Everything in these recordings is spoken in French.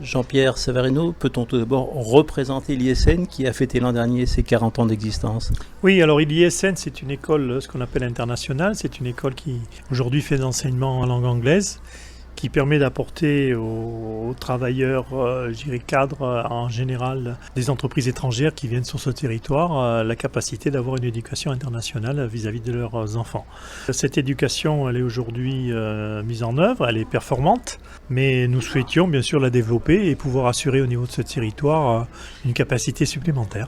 Jean-Pierre Savarino, peut-on tout d'abord représenter l'ISN qui a fêté l'an dernier ses 40 ans d'existence? Oui, alors l'ISN, c'est une école, ce qu'on appelle internationale. C'est une école qui aujourd'hui fait de l'enseignement en langue anglaise, qui permet d'apporter aux travailleurs, cadres en général des entreprises étrangères qui viennent sur ce territoire, la capacité d'avoir une éducation internationale vis-à-vis de leurs enfants. Cette éducation, elle est aujourd'hui mise en œuvre, elle est performante, mais nous souhaitions bien sûr la développer et pouvoir assurer au niveau de ce territoire une capacité supplémentaire.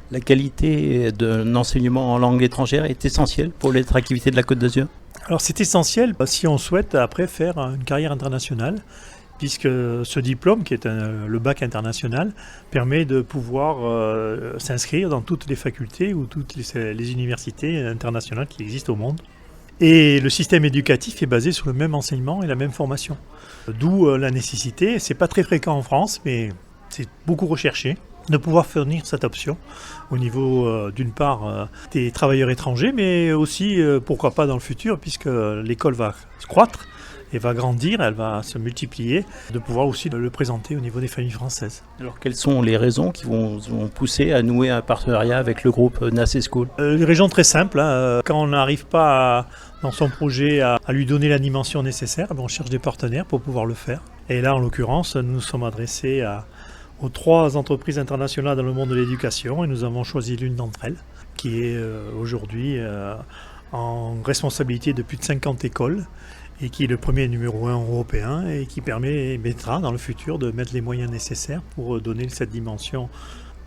La qualité d'un enseignement en langue étrangère est essentielle pour l'attractivité de la Côte d'Azur? Alors c'est essentiel si on souhaite après faire une carrière internationale, puisque ce diplôme, qui est le bac international, permet de pouvoir s'inscrire dans toutes les facultés ou toutes les universités internationales qui existent au monde. Et le système éducatif est basé sur le même enseignement et la même formation. D'où la nécessité, c'est pas très fréquent en France, mais c'est beaucoup recherché, de pouvoir fournir cette option au niveau d'une part des travailleurs étrangers, mais aussi pourquoi pas dans le futur, puisque l'école va croître et va grandir, elle va se multiplier, de pouvoir aussi le présenter au niveau des familles françaises. Alors quelles sont les raisons qui vont pousser à nouer un partenariat avec le groupe Nassé School? Les raisons très simples, quand on n'arrive pas dans son projet à lui donner la dimension nécessaire, on cherche des partenaires pour pouvoir le faire. Et là en l'occurrence, nous nous sommes adressés aux 3 entreprises internationales dans le monde de l'éducation et nous avons choisi l'une d'entre elles qui est aujourd'hui en responsabilité de plus de 50 écoles et qui est le premier numéro 1 européen et qui permettra dans le futur de mettre les moyens nécessaires pour donner cette dimension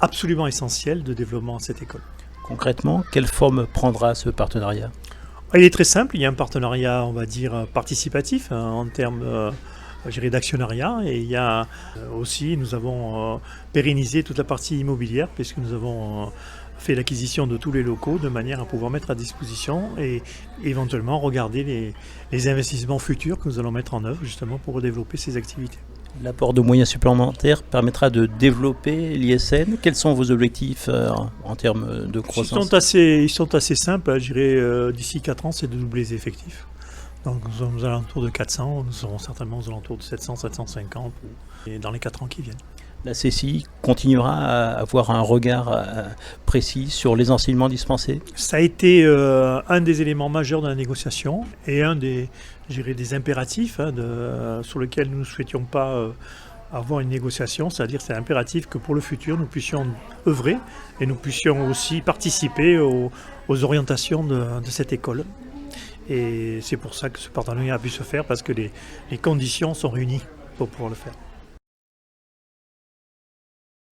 absolument essentielle de développement à cette école. Concrètement, quelle forme prendra ce partenariat? Il est très simple, il y a un partenariat, on va dire, participatif en termes d'actionnariat, et il y a aussi, nous avons pérennisé toute la partie immobilière puisque nous avons fait l'acquisition de tous les locaux de manière à pouvoir mettre à disposition et éventuellement regarder les investissements futurs que nous allons mettre en œuvre justement pour développer ces activités. L'apport de moyens supplémentaires permettra de développer l'ISN. Quels sont vos objectifs en termes de croissance? Ils sont assez simples, je dirais d'ici 4 ans, c'est de doubler les effectifs. Donc nous sommes aux alentours de 400, nous serons certainement aux alentours de 700, 750 dans les 4 ans qui viennent. La CCI continuera à avoir un regard précis sur les enseignements dispensés? Ça a été un des éléments majeurs de la négociation et un des impératifs sur lequel nous ne souhaitions pas avoir une négociation, c'est-à-dire c'est impératif que pour le futur nous puissions œuvrer et nous puissions aussi participer aux orientations de cette école. Et c'est pour ça que ce partenariat a pu se faire, parce que les conditions sont réunies pour pouvoir le faire.